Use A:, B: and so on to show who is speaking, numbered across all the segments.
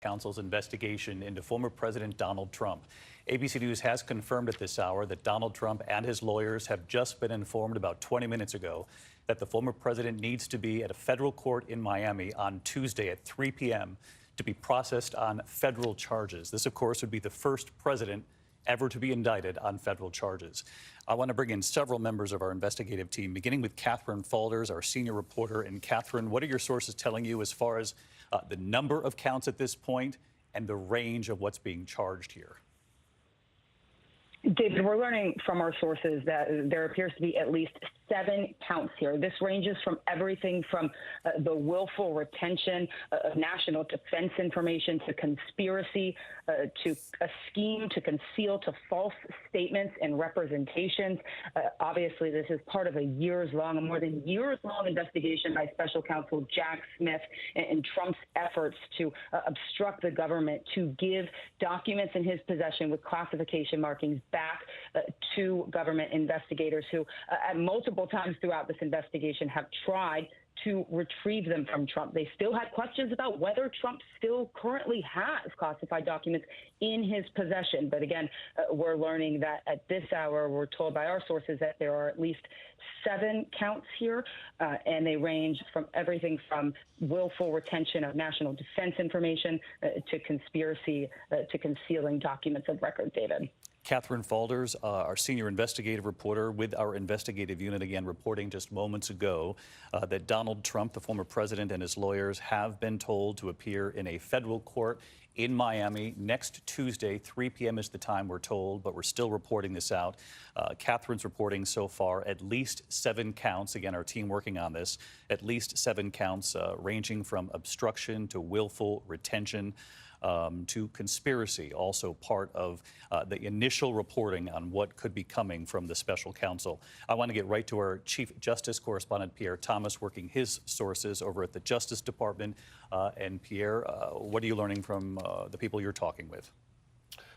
A: counsel's investigation into former President Donald Trump. ABC News has confirmed at this hour that Donald Trump and his lawyers have just been informed about 20 minutes ago that the former president needs to be at a federal court in Miami on Tuesday at 3 p.m. to be processed on federal charges. This, of course, would be the first president ever to be indicted on federal charges. I want to bring in several members of our investigative team, beginning with Catherine Faulders, our senior reporter. And Catherine, what are your sources telling you as far as the number of counts at this point and the range of what's being charged here?
B: David, we're learning from our sources that there appears to be at least 7 counts here. This ranges from everything from the willful retention of national defense information to conspiracy, to a scheme to conceal, to false statements and representations. Obviously, this is part of a more than years-long investigation by special counsel Jack Smith and Trump's efforts to obstruct the government to give documents in his possession with classification markings back to government investigators who at multiple times throughout this investigation have tried to retrieve them from Trump. They still had questions about whether Trump still currently has classified documents in his possession. But again, we're learning that at this hour, we're told by our sources that there are at least 7 counts here, and they range from everything from willful retention of national defense information to conspiracy to concealing documents of record, David.
A: Catherine Faulders, our senior investigative reporter with our investigative unit, again reporting just moments ago that Donald Trump, the former president, and his lawyers have been told to appear in a federal court in Miami next Tuesday. 3 p.m. is the time we're told, but we're still reporting this out. Catherine's reporting so far at least 7 counts. Again, our team working on this, at least 7 counts ranging from obstruction to willful retention. To conspiracy, also part of the initial reporting on what could be coming from the special counsel. I want to get right to our Chief Justice correspondent, Pierre Thomas, working his sources over at the Justice Department. And Pierre, what are you learning from the people you're talking with?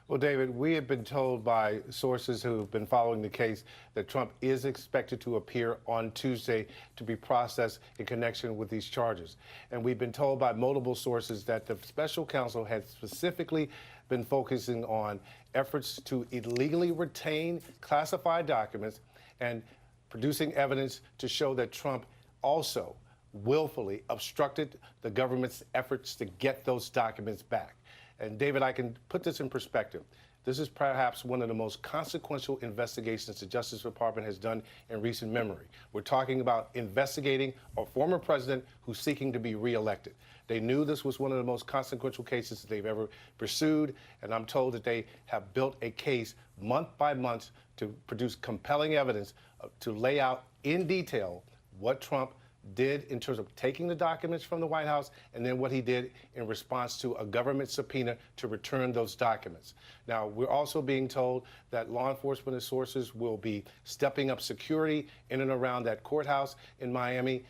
C: Well, David, we have been told by sources who have been following the case that Trump is expected to appear on Tuesday to be processed in connection with these charges. And we've been told by multiple sources that the special counsel has specifically been focusing on efforts to illegally retain classified documents and producing evidence to show that Trump also willfully obstructed the government's efforts to get those documents back. And David, I can put this in perspective. This is perhaps one of the most consequential investigations the Justice Department has done in recent memory. We're talking about investigating a former president who's seeking to be reelected. They knew this was one of the most consequential cases that they've ever pursued, and I'm told that they have built a case month by month to produce compelling evidence to lay out in detail what Trump did in terms of taking the documents from the White House and then what he did in response to a government subpoena to return those documents. Now, we're also being told that law enforcement sources will be stepping up security in and around that courthouse in Miami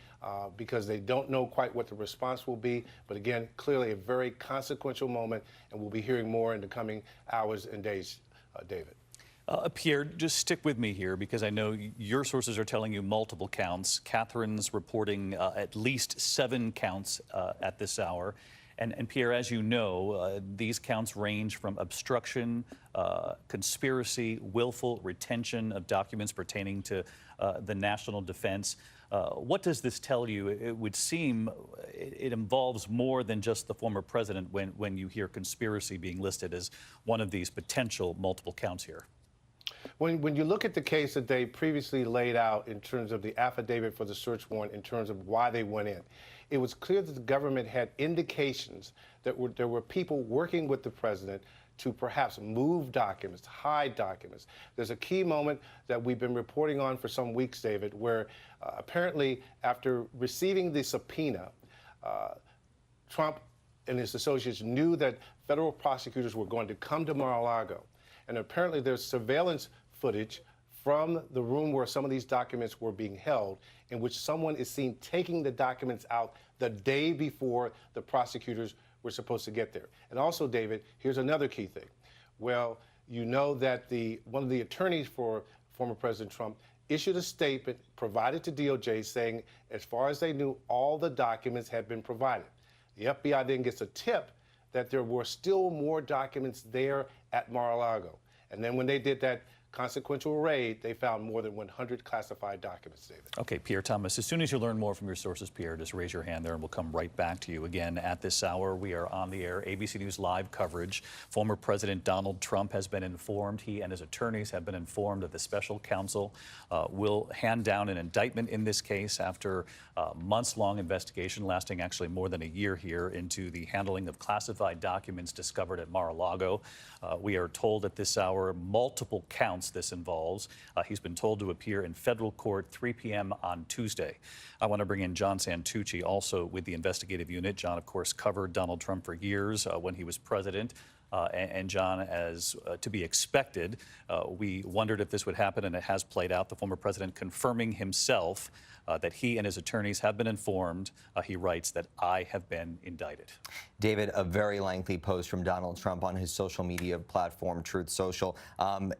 C: because they don't know quite what the response will be. But again, clearly a very consequential moment, and we'll be hearing more in the coming hours and days, David.
A: Pierre, just stick with me here because I know your sources are telling you multiple counts. Catherine's reporting at least 7 counts at this hour. And Pierre, as you know, these counts range from obstruction, conspiracy, willful retention of documents pertaining to the national defense. What does this tell you? It would seem it involves more than just the former president when you hear conspiracy being listed as one of these potential multiple counts here.
C: When you look at the case that they previously laid out in terms of the affidavit for the search warrant, in terms of why they went in, it was clear that the government had indications that there were people working with the president to perhaps move documents, hide documents. There's a key moment that we've been reporting on for some weeks, David, where apparently after receiving the subpoena, Trump and his associates knew that federal prosecutors were going to come to Mar-a-Lago. And apparently there's surveillance footage from the room where some of these documents were being held, in which someone is seen taking the documents out the day before the prosecutors were supposed to get there. And also, David, here's another key thing. Well, you know that one of the attorneys for former President Trump issued a statement provided to DOJ saying, as far as they knew, all the documents had been provided. The FBI then gets a tip that there were still more documents there at Mar-a-Lago. And then when they did that consequential raid, they found more than 100 classified documents, David.
A: Okay, Pierre Thomas, as soon as you learn more from your sources, Pierre, just raise your hand there and we'll come right back to you. Again, at this hour, we are on the air, ABC News live coverage. Former President Donald Trump has been informed, he and his attorneys have been informed that the special counsel will hand down an indictment in this case after a months-long investigation lasting actually more than a year here into the handling of classified documents discovered at Mar-a-Lago. We are told at this hour multiple counts this involves. He's been told to appear in federal court 3 p.m. on Tuesday. I want to bring in John Santucci, also with the investigative unit. John, of course, covered Donald Trump for years when he was president. And John, as to be expected, we wondered if this would happen, and it has played out. The former president confirming himself that he and his attorneys have been informed. He writes that I have been indicted.
D: David, a very lengthy post from Donald Trump on his social media platform, Truth Social.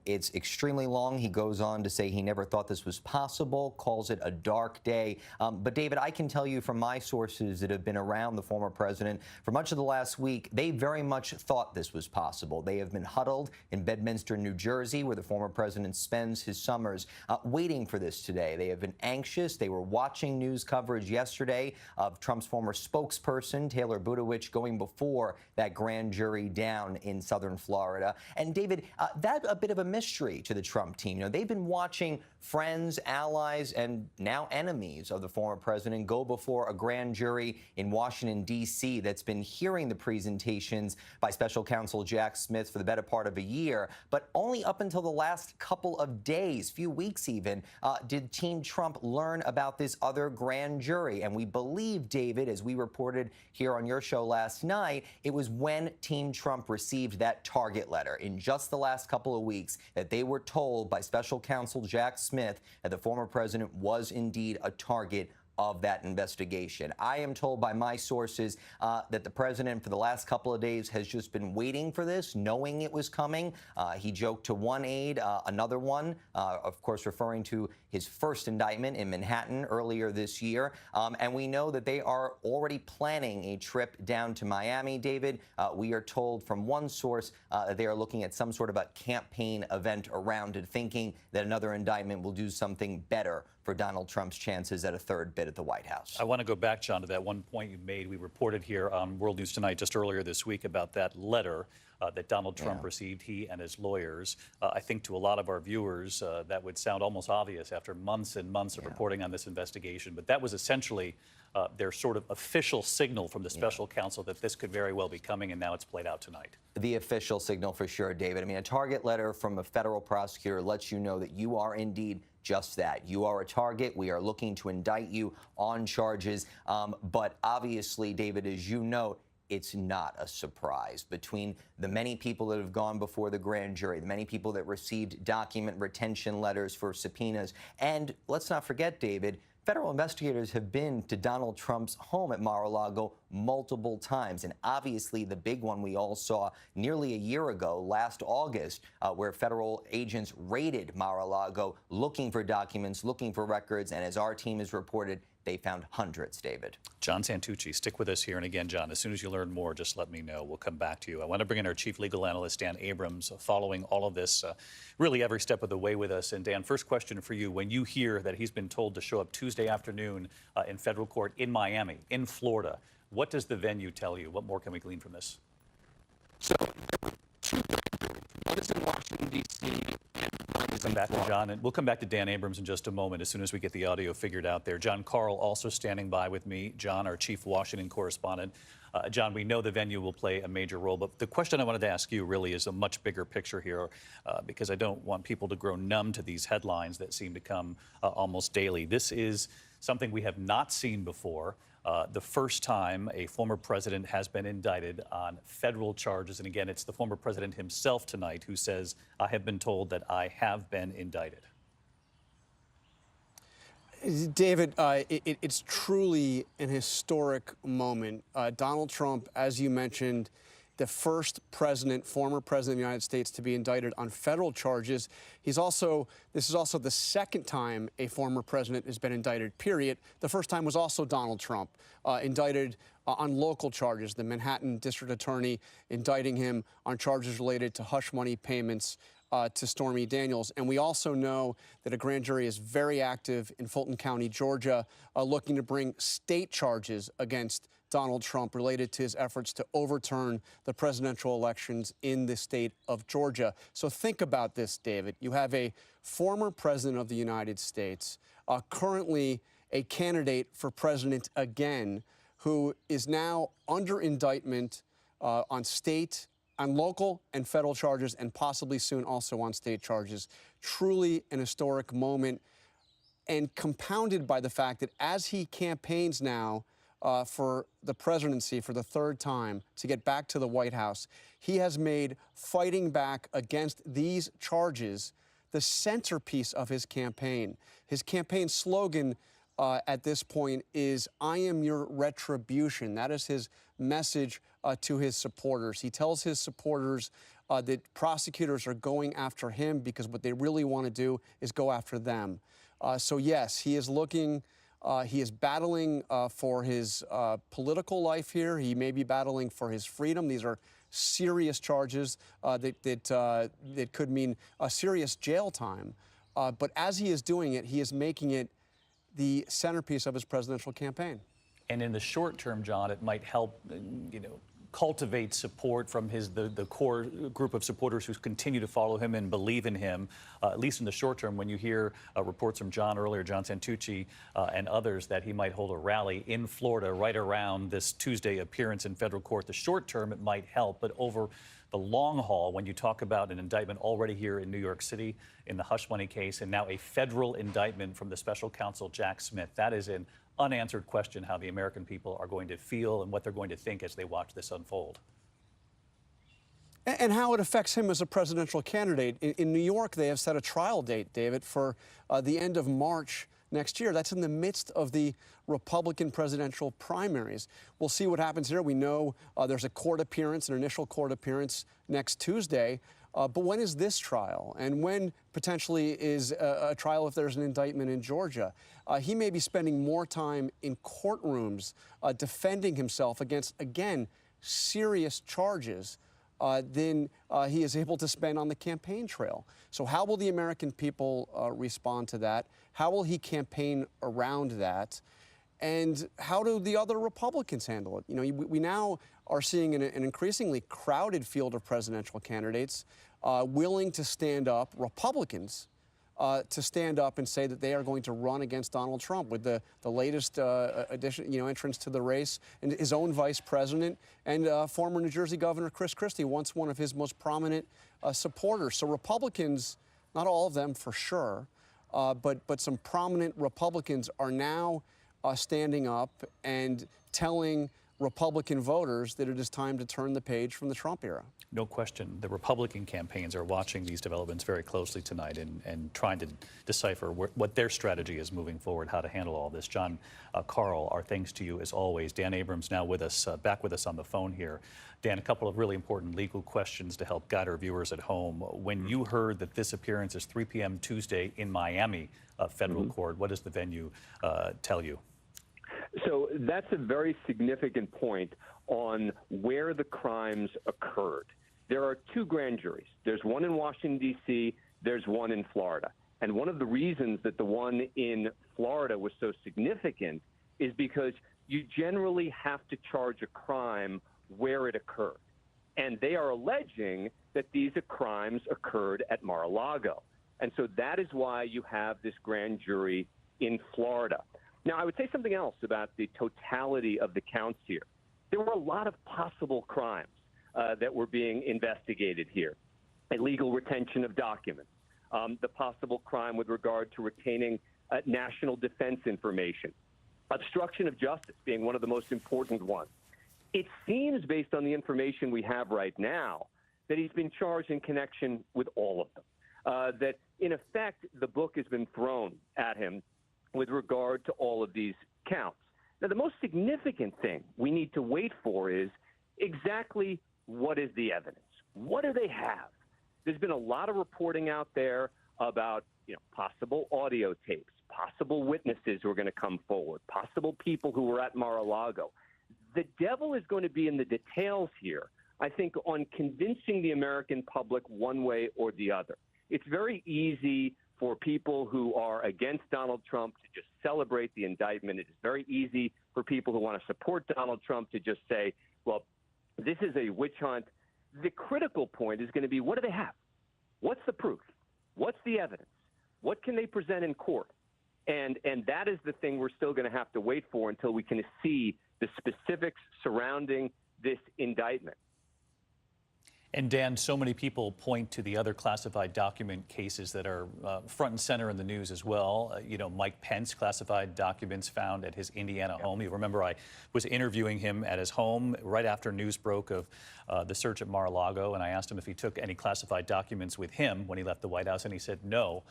D: It's extremely long. He goes on to say he never thought this was possible, calls it a dark day. But David, I can tell you from my sources that have been around the former president for much of the last week, they very much thought this was possible. They have been huddled in Bedminster, New Jersey, where the former president spends his summers, waiting for this today. They have been anxious. They were watching news coverage yesterday of Trump's former spokesperson, Taylor Budowich, going before that grand jury down in southern Florida. And David, that's a bit of a mystery to the Trump team. You know, they've been watching friends, allies, and now enemies of the former president go before a grand jury in Washington, D.C. that's been hearing the presentations by special counsel Jack Smith for the better part of a year. But only up until the last couple of days, few weeks even, did Team Trump learn about this other grand jury. And we believe, David, as we reported here on your show last night, it was when Team Trump received that target letter in just the last couple of weeks that they were told by special counsel Jack Smith that the former president was indeed a target of that investigation. I am told by my sources that the president for the last couple of days has just been waiting for this, knowing it was coming. He joked to one aide, another one, of course referring to his first indictment in Manhattan earlier this year. And we know that they are already planning a trip down to Miami, David. We are told from one source that they are looking at some sort of a campaign event around it, thinking that another indictment will do something better for Donald Trump's chances at a third bid at the White House.
A: I want to go back, John, to that one point you made. We reported here on World News Tonight just earlier this week about that letter that Donald Trump received, he and his lawyers. I think to a lot of our viewers, that would sound almost obvious after months and months of reporting on this investigation. But that was essentially their sort of official signal from the special counsel that this could very well be coming, and now it's played out tonight.
D: The official signal for sure, David. I mean, a target letter from a federal prosecutor lets you know that you are indeed just that. You are a target. We are looking to indict you on charges. But obviously, David, as you note, it's not a surprise. Between the many people that have gone before the grand jury, the many people that received document retention letters for subpoenas, and let's not forget, David, federal investigators have been to Donald Trump's home at Mar-a-Lago multiple times. And obviously the big one we all saw nearly a year ago, last August, where federal agents raided Mar-a-Lago looking for documents, looking for records. And as our team has reported, they found hundreds, David.
A: John Santucci, stick with us here. And again, John, as soon as you learn more, just let me know. We'll come back to you. I want to bring in our chief legal analyst, Dan Abrams, following all of this really every step of the way with us. And Dan, first question for you. When you hear that he's been told to show up Tuesday afternoon in federal court in Miami, in Florida, what does the venue tell you? What more can we glean from this?
E: So one is in Washington, D.C.
A: We'll come back to John, and we'll come back to Dan Abrams in just a moment as soon as we get the audio figured out there. John Carl also standing by with me. John, our chief Washington correspondent. John, we know the venue will play a major role, but the question I wanted to ask you really is a much bigger picture here because I don't want people to grow numb to these headlines that seem to come almost daily. This is something we have not seen before. The first time a former president has been indicted on federal charges. And again, it's the former president himself tonight who says, I have been told that I have been indicted.
F: David, it's truly an historic moment. Donald Trump, as you mentioned, the first president, former president of the United States to be indicted on federal charges. This is also the second time a former president has been indicted, period. The first time was also Donald Trump, indicted on local charges. The Manhattan District Attorney indicting him on charges related to hush money payments to Stormy Daniels. And we also know that a grand jury is very active in Fulton County, Georgia, looking to bring state charges against Donald Trump related to his efforts to overturn the presidential elections in the state of Georgia. So think about this, David. You have a former president of the United States, currently a candidate for president again, who is now under indictment on local and federal charges, and possibly soon also on state charges. Truly an historic moment, and compounded by the fact that as he campaigns now for the presidency for the third time to get back to the White House, he has made fighting back against these charges the centerpiece of his campaign. His campaign slogan at this point is, "I am your retribution." That is his message to his supporters. He tells his supporters that prosecutors are going after him because what they really want to do is go after them. So yes, he is looking, he is battling for his political life here. He may be battling for his freedom. These are serious charges that could mean a serious jail time. But as he is doing it, he is making it the centerpiece of his presidential campaign.
A: And in the short term, John, it might help, cultivate support from the core group of supporters who continue to follow him and believe in him, at least in the short term. When you hear reports from John earlier, John Santucci and others, that he might hold a rally in Florida right around this Tuesday appearance in federal court, the short term it might help, but over the long haul, when you talk about an indictment already here in New York City in the hush money case, and now a federal indictment from the special counsel Jack Smith, that is an unanswered question how the American people are going to feel and what they're going to think as they watch this unfold.
F: And how it affects him as a presidential candidate. In New York, they have set a trial date, David, for the end of March next year. That's in the midst of the Republican presidential primaries. We'll see what happens here. We know there's a court appearance, an initial court appearance next Tuesday. But when is this trial? And when potentially is a trial if there's an indictment in Georgia? He may be spending more time in courtrooms defending himself against, again, serious charges than he is able to spend on the campaign trail. So how will the American people respond to that? How will he campaign around that? And how do the other Republicans handle it? We now are seeing an increasingly crowded field of presidential candidates willing to stand up, Republicans, to stand up and say that they are going to run against Donald Trump, with the latest addition, entrance to the race, and his own vice president and former New Jersey Governor Chris Christie, once one of his most prominent supporters. So Republicans, not all of them for sure, but some prominent Republicans are now standing up and telling Republican voters that it is time to turn the page from the Trump era.
A: No question. The Republican campaigns are watching these developments very closely tonight and trying to decipher what their strategy is moving forward, how to handle all this. John, Carl, our thanks to you as always. Dan Abrams now with us, back with us on the phone here. Dan, a couple of really important legal questions to help guide our viewers at home. When you heard that this appearance is 3 p.m. Tuesday in Miami federal court, what does the venue tell you?
G: So that's a very significant point on where the crimes occurred. There are two grand juries. There's one in Washington, D.C., there's one in Florida. And one of the reasons that the one in Florida was so significant is because you generally have to charge a crime where it occurred. And they are alleging that these crimes occurred at Mar-a-Lago. And so that is why you have this grand jury in Florida. Now, I would say something else about the totality of the counts here. There were a lot of possible crimes that were being investigated here. Illegal retention of documents, the possible crime with regard to retaining national defense information, obstruction of justice being one of the most important ones. It seems, based on the information we have right now, that he's been charged in connection with all of them, that, in effect, the book has been thrown at him with regard to all of these counts. Now, the most significant thing we need to wait for is exactly what is the evidence? What do they have? There's been a lot of reporting out there about, possible audio tapes, possible witnesses who are going to come forward, possible people who were at Mar-a-Lago. the devil is going to be in the details here, I think, on convincing the American public one way or the other. It's very easy for people who are against Donald Trump to just celebrate the indictment. It is very easy for people who want to support Donald Trump to just say, well, this is a witch hunt. The critical point is going to be, what do they have? What's the proof? What's the evidence? What can they present in court? And that is the thing we're still going to have to wait for until we can see the specifics surrounding this indictment.
A: And Dan, so many people point to the other classified document cases that are front and center in the news as well. Mike Pence, classified documents found at his Indiana home. You remember I was interviewing him at his home right after news broke of the search at Mar-a-Lago, and I asked him if he took any classified documents with him when he left the White House, and he said no.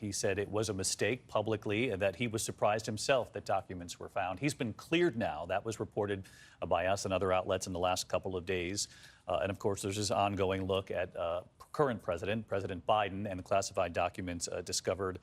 A: He said it was a mistake publicly and that he was surprised himself that documents were found. He's been cleared now. That was reported by us and other outlets in the last couple of days. And of course, there's this ongoing look at current President Biden, and the classified documents discovered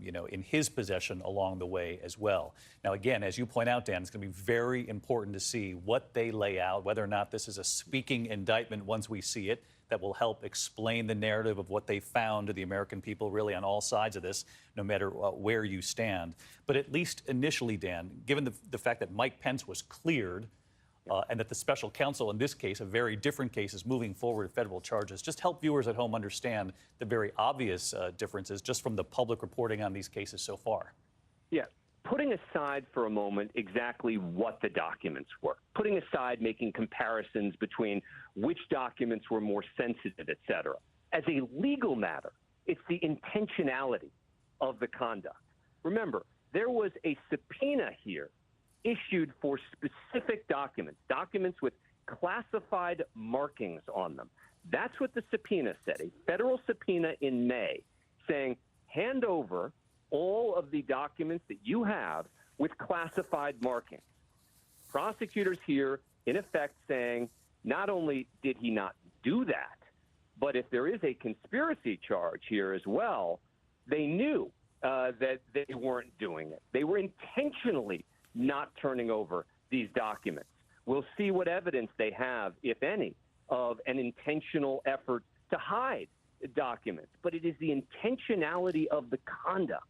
A: in his possession along the way as well. Now, again, as you point out, Dan, it's going to be very important to see what they lay out, whether or not this is a speaking indictment once we see it, that will help explain the narrative of what they found to the American people, really on all sides of this, no matter where you stand. But at least initially, Dan, given the fact that Mike Pence was cleared, and that the special counsel in this case, a very different case, is moving forward with federal charges. Just help viewers at home understand the very obvious differences just from the public reporting on these cases so far. Yeah.
G: Putting aside for a moment exactly what the documents were, putting aside making comparisons between which documents were more sensitive, et cetera. As a legal matter, it's the intentionality of the conduct. Remember, there was a subpoena here issued for specific documents with classified markings on them. That's what the subpoena said, a federal subpoena in May saying, hand over all of the documents that you have with classified markings. Prosecutors here, in effect, saying not only did he not do that, but if there is a conspiracy charge here as well, they knew that they weren't doing it. They were intentionally not turning over these documents. We'll see what evidence they have, if any, of an intentional effort to hide documents. But it is the intentionality of the conduct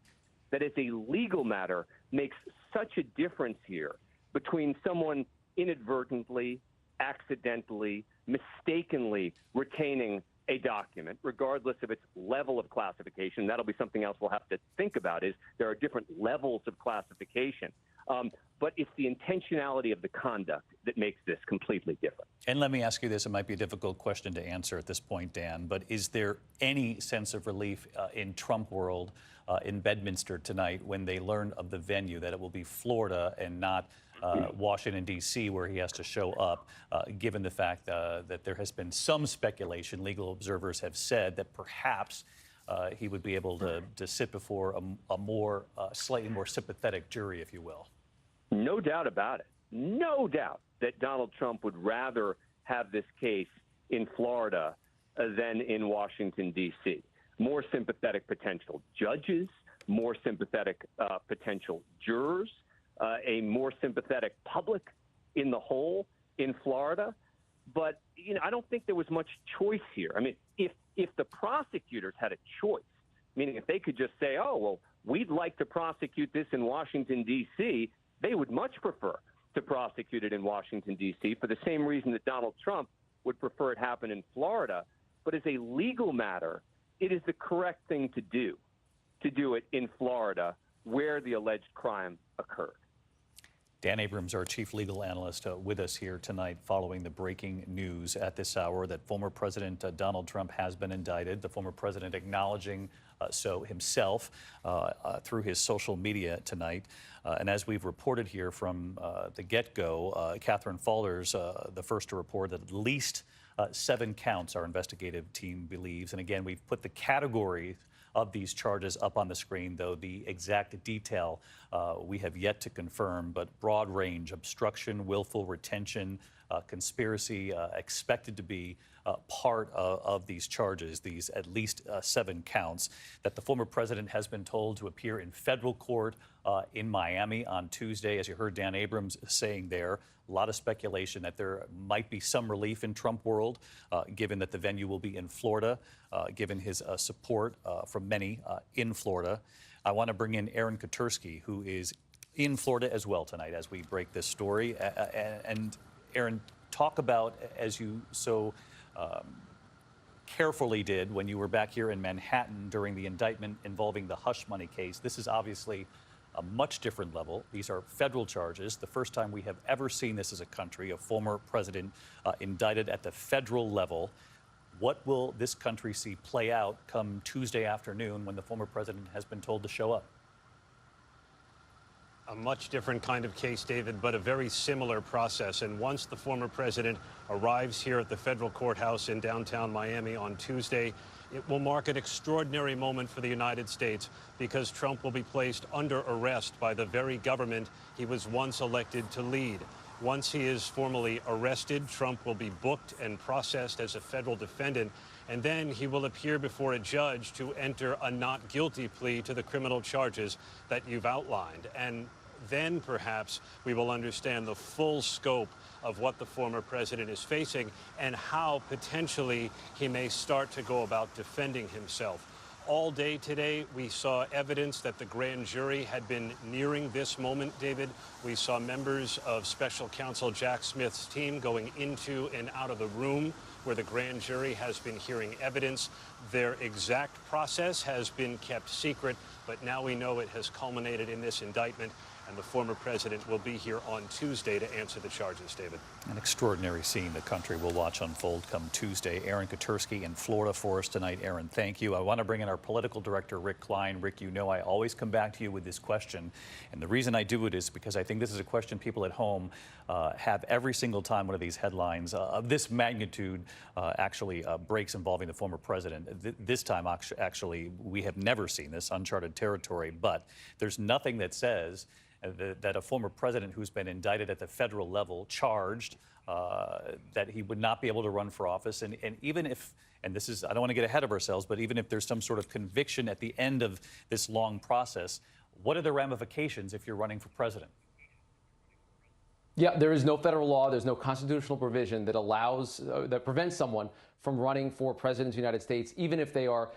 G: that, as a legal matter, makes such a difference here between someone inadvertently, accidentally, mistakenly retaining a document, regardless of its level of classification. That'll be something else we'll have to think about, is there are different levels of classification. But it's the intentionality of the conduct that makes this completely different.
A: And let me ask you this, it might be a difficult question to answer at this point, Dan, but is there any sense of relief in Trump world in Bedminster tonight when they learn of the venue, that it will be Florida and not Washington, D.C., where he has to show up, given the fact that there has been some speculation, legal observers have said, that perhaps he would be able to sit before a slightly more sympathetic jury, if you will?
G: No doubt about it. No doubt that Donald Trump would rather have this case in Florida than in Washington, D.C. More sympathetic potential judges, more sympathetic potential jurors, a more sympathetic public in the whole in Florida. But, I don't think there was much choice here. I mean, if the prosecutors had a choice, meaning if they could just say, oh, well, we'd like to prosecute this in Washington, D.C., they would much prefer to prosecute it in Washington, D.C., for the same reason that Donald Trump would prefer it happen in Florida. But as a legal matter, it is the correct thing to do it in Florida, where the alleged crime occurred.
A: Dan Abrams, our chief legal analyst, with us here tonight following the breaking news at this hour that former President Donald Trump has been indicted, the former president acknowledging so himself through his social media tonight. And as we've reported here from the get-go, Catherine Faller's the first to report that at least 7 counts our investigative team believes. And again, we've put the category of these charges up on the screen, though the exact detail we have yet to confirm, but broad range: obstruction, willful retention, conspiracy, expected to be part of these charges, these at least 7 counts, that the former president has been told to appear in federal court in Miami on Tuesday. As you heard Dan Abrams saying there, a lot of speculation that there might be some relief in Trump world, given that the venue will be in Florida, given his support from many in Florida. I want to bring in Aaron Katersky, who is in Florida as well tonight as we break this story. And Aaron, talk about, as you so carefully did when you were back here in Manhattan during the indictment involving the hush money case. This is obviously a much different level. These are federal charges. The first time we have ever seen this as a country, a former president indicted at the federal level. What will this country see play out come Tuesday afternoon when the former president has been told to show up?
H: A much different kind of case, David, but a very similar process. And once the former president arrives here at the federal courthouse in downtown Miami on Tuesday, it will mark an extraordinary moment for the United States because Trump will be placed under arrest by the very government he was once elected to lead. Once he is formally arrested, Trump will be booked and processed as a federal defendant, and then he will appear before a judge to enter a not guilty plea to the criminal charges that you've outlined. And then perhaps we will understand the full scope of what the former president is facing and how potentially he may start to go about defending himself. All day today, we saw evidence that the grand jury had been nearing this moment, David. We saw members of special counsel Jack Smith's team going into and out of the room where the grand jury has been hearing evidence. Their exact process has been kept secret, but now we know it has culminated in this indictment, and the former president will be here on Tuesday to answer the charges, David.
A: An extraordinary scene the country will watch unfold come Tuesday. Aaron Katersky in Florida for us tonight. Aaron, thank you. I want to bring in our political director, Rick Klein. Rick, you know I always come back to you with this question, and the reason I do it is because I think this is a question people at home have every single time one of these headlines of this magnitude actually breaks involving the former president. This time, actually, we have never seen this, uncharted territory, but there's nothing that says that a former president who's been indicted at the federal level, charged that he would not be able to run for office. And even if, and this is, I don't want to get ahead of ourselves, but even if there's some sort of conviction at the end of this long process, what are the ramifications if you're running for president?
I: Yeah, there is no federal law, there's no constitutional provision that allows, that prevents someone from running for president of the United States, even if they are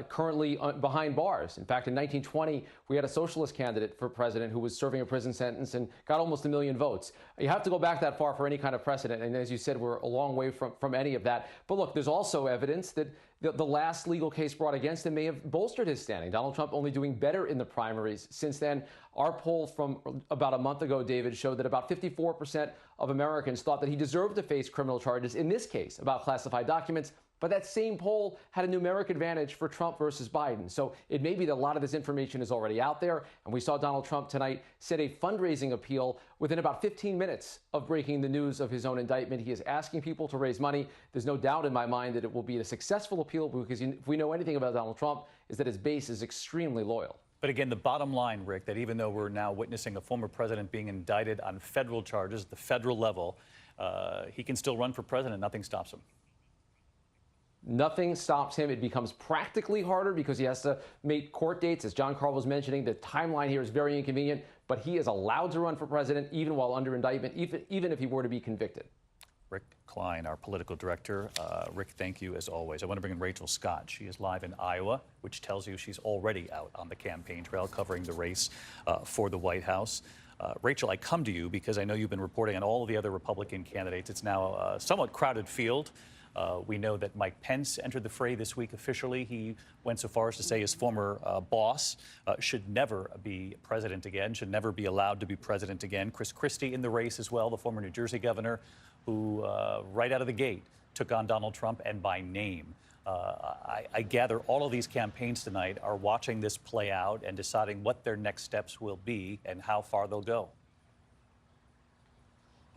I: currently behind bars. In fact, in 1920, we had a socialist candidate for president who was serving a prison sentence and got almost 1 million votes. You have to go back that far for any kind of precedent, and as you said, we're a long way from any of that. But look, there's also evidence that the last legal case brought against him may have bolstered his standing. Donald Trump only doing better in the primaries since then. Our poll from about a month ago, David, showed that about 54% of Americans thought that he deserved to face criminal charges in this case about classified documents. But that same poll had a numeric advantage for Trump versus Biden. So it may be that a lot of this information is already out there. And we saw Donald Trump tonight set a fundraising appeal within about 15 minutes of breaking the news of his own indictment. He is asking people to raise money. There's no doubt in my mind that it will be a successful appeal because if we know anything about Donald Trump, is that his base is extremely loyal.
A: But again, the bottom line, Rick, that even though we're now witnessing a former president being indicted on federal charges at the federal level, he can still run for president. Nothing stops him.
I: Nothing stops him. It becomes practically harder because he has to make court dates. As John Carl was mentioning, the timeline here is very inconvenient, but he is allowed to run for president even while under indictment, even if he were to be convicted.
A: Rick Klein, our political director. Rick, thank you as always. I want to bring in Rachel Scott. She is live in Iowa, which tells you she's already out on the campaign trail covering the race for the White House. Rachel, I come to you because I know you've been reporting on all of the other Republican candidates. It's now a somewhat crowded field. We know that Mike Pence entered the fray this week officially. He went so far as to say his former boss should never be president again, should never be allowed to be president again. Chris Christie in the race as well, the former New Jersey governor, who right out of the gate took on Donald Trump and by name. I gather all of these campaigns tonight are watching this play out and deciding what their next steps will be and how far they'll go.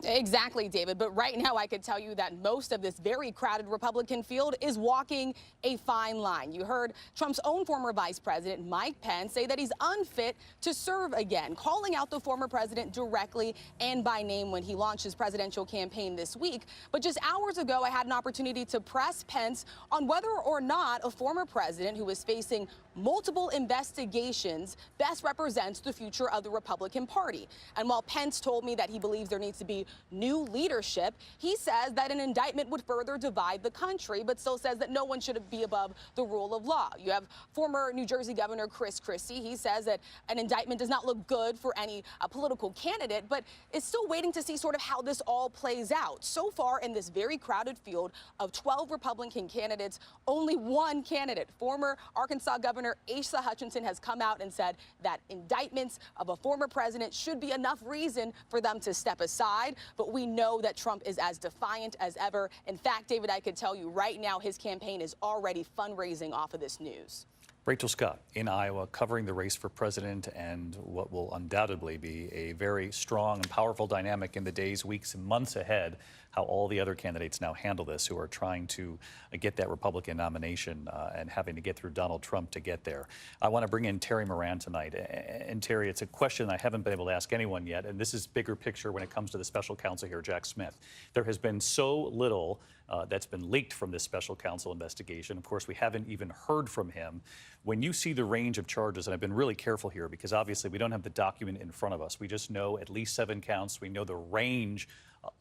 J: Exactly, David. But right now, I could tell you that most of this very crowded Republican field is walking a fine line. You heard Trump's own former vice president, Mike Pence, say that he's unfit to serve again, calling out the former president directly and by name when he launched his presidential campaign this week. But just hours ago, I had an opportunity to press Pence on whether or not a former president who is facing multiple investigations best represents the future of the Republican Party. And while Pence told me that he believes there needs to be new leadership, he says that an indictment would further divide the country, but still says that no one should be above the rule of law. You have former New Jersey Governor Chris Christie. He says that an indictment does not look good for any political candidate, but is still waiting to see sort of how this all plays out. So far in this very crowded field of 12 Republican candidates, only one candidate, former Arkansas Governor Asa Hutchinson, has come out and said that indictments of a former president should be enough reason for them to step aside. But we know that Trump is as defiant as ever. In fact, David, I could tell you right now his campaign is already fundraising off of this news.
A: Rachel Scott in Iowa, covering the race for president and what will undoubtedly be a very strong and powerful dynamic in the days, weeks, and months ahead, how all the other candidates now handle this who are trying to get that Republican nomination and having to get through Donald Trump to get there. I want to bring in Terry Moran tonight. And Terry, it's a question I haven't been able to ask anyone yet, and this is bigger picture when it comes to the special counsel here, Jack Smith. There has been so little that's been leaked from this special counsel investigation. Of course, we haven't even heard from him. When you see the range of charges, and I've been really careful here because obviously we don't have the document in front of us. We just know at least 7 counts. We know the range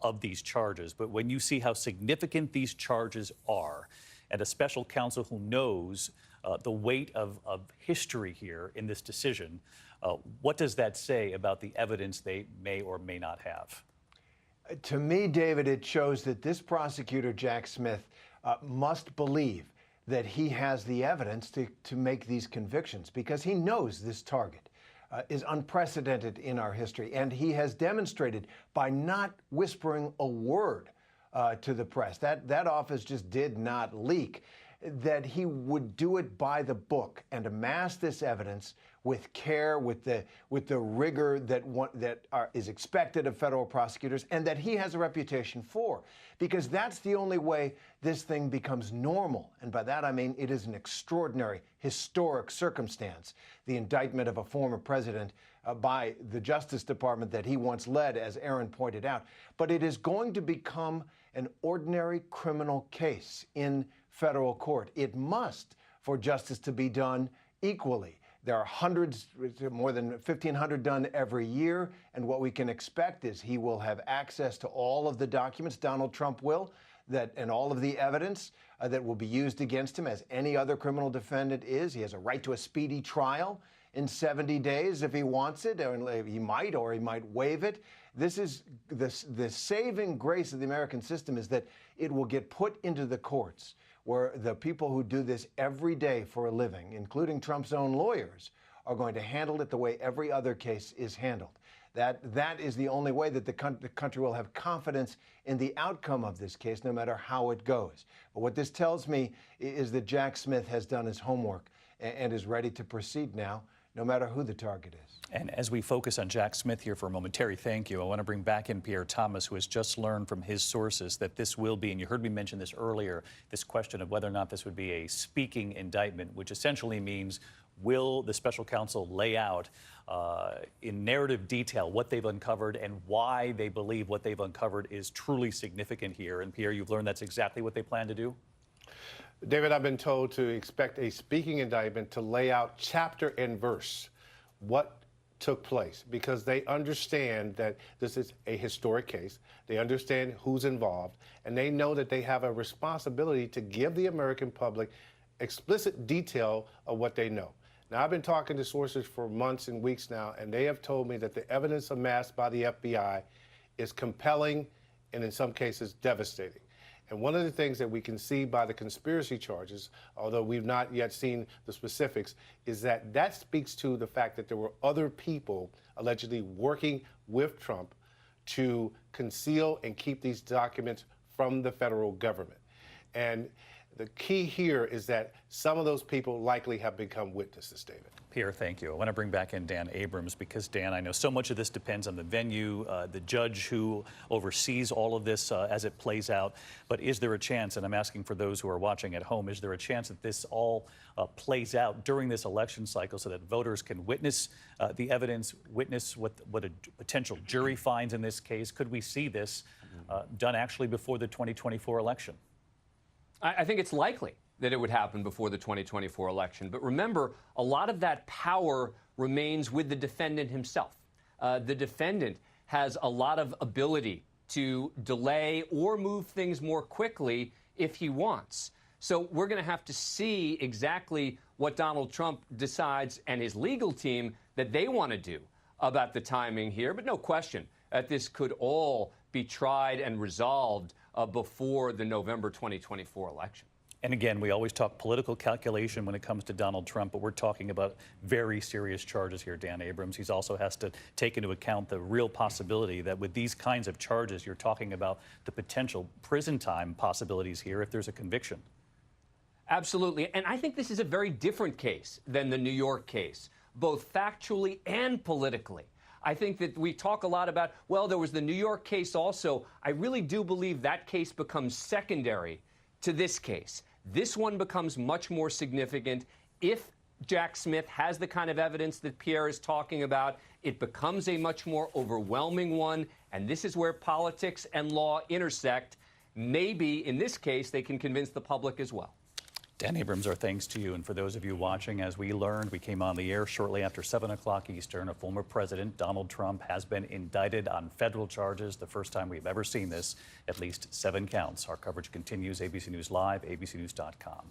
A: of these charges. But when you see how significant these charges are, and a special counsel who knows the weight of history here in this decision, what does that say about the evidence they may or may not have?
K: To me, David, it shows that this prosecutor, Jack Smith, must believe that he has the evidence to make these convictions because he knows this target is unprecedented in our history. And he has demonstrated by not whispering a word to the press, that office just did not leak, that he would do it by the book and amass this evidence with care, with the rigor that is expected of federal prosecutors, and that he has a reputation for, because that's the only way this thing becomes normal. And by that I mean it is an extraordinary, historic circumstance, the indictment of a former president by the Justice Department that he once led, as Aaron pointed out. But it is going to become an ordinary criminal case in federal court. It must for justice to be done equally. There are hundreds, more than 1,500 done every year, and what we can expect is he will have access to all of the documents, Donald Trump will, and all of the evidence that will be used against him, as any other criminal defendant is. He has a right to a speedy trial in 70 days if he wants it, or he might waive it. This is the saving grace of the American system, is that it will get put into the courts, where the people who do this every day for a living, including Trump's own lawyers, are going to handle it the way every other case is handled. That is the only way that the country will have confidence in the outcome of this case, no matter how it goes. But what this tells me is that Jack Smith has done his homework and is ready to proceed now, no matter who the target is.
A: And as we focus on Jack Smith here for a moment, Terry, thank you. I want to bring back in Pierre Thomas, who has just learned from his sources that this will be, and you heard me mention this earlier, this question of whether or not this would be a speaking indictment, which essentially means, will the special counsel lay out in narrative detail what they've uncovered and why they believe what they've uncovered is truly significant here? And Pierre, you've learned that's exactly what they plan to do?
C: David, I've been told to expect a speaking indictment to lay out chapter and verse what took place, because they understand that this is a historic case. They understand who's involved, and they know that they have a responsibility to give the American public explicit detail of what they know. Now, I've been talking to sources for months and weeks now, and they have told me that the evidence amassed by the FBI is compelling and in some cases devastating. And one of the things that we can see by the conspiracy charges, although we've not yet seen the specifics, is that speaks to the fact that there were other people allegedly working with Trump to conceal and keep these documents from the federal government. And The key here is that some of those people likely have become witnesses, David.
A: Pierre, thank you. I want to bring back in Dan Abrams because, Dan, I know so much of this depends on the venue, the judge who oversees all of this as it plays out. But is there a chance, and I'm asking for those who are watching at home, is there a chance that this all plays out during this election cycle so that voters can witness the evidence, witness what a potential jury finds in this case? Could we see this done actually before the 2024 election?
L: I think it's likely that it would happen before the 2024 election. But remember, a lot of that power remains with the defendant himself. The defendant has a lot of ability to delay or move things more quickly if he wants. So we're going to have to see exactly what Donald Trump decides and his legal team that they want to do about the timing here. But no question that this could all be tried and resolved before the November 2024 election.
A: And again, we always talk political calculation when it comes to Donald Trump, but we're talking about very serious charges here, Dan Abrams. He also has to take into account the real possibility that with these kinds of charges, you're talking about the potential prison time possibilities here if there's a conviction.
L: Absolutely. And I think this is a very different case than the New York case, both factually and politically. I think that we talk a lot about, well, there was the New York case also. I really do believe that case becomes secondary to this case. This one becomes much more significant. If Jack Smith has the kind of evidence that Pierre is talking about, it becomes a much more overwhelming one. And this is where politics and law intersect. Maybe in this case, they can convince the public as well.
A: Dan Abrams, our thanks to you. And for those of you watching, as we learned, we came on the air shortly after 7 o'clock Eastern. A former president, Donald Trump, has been indicted on federal charges. The first time we've ever seen this, at least 7 counts. Our coverage continues. ABC News Live, abcnews.com.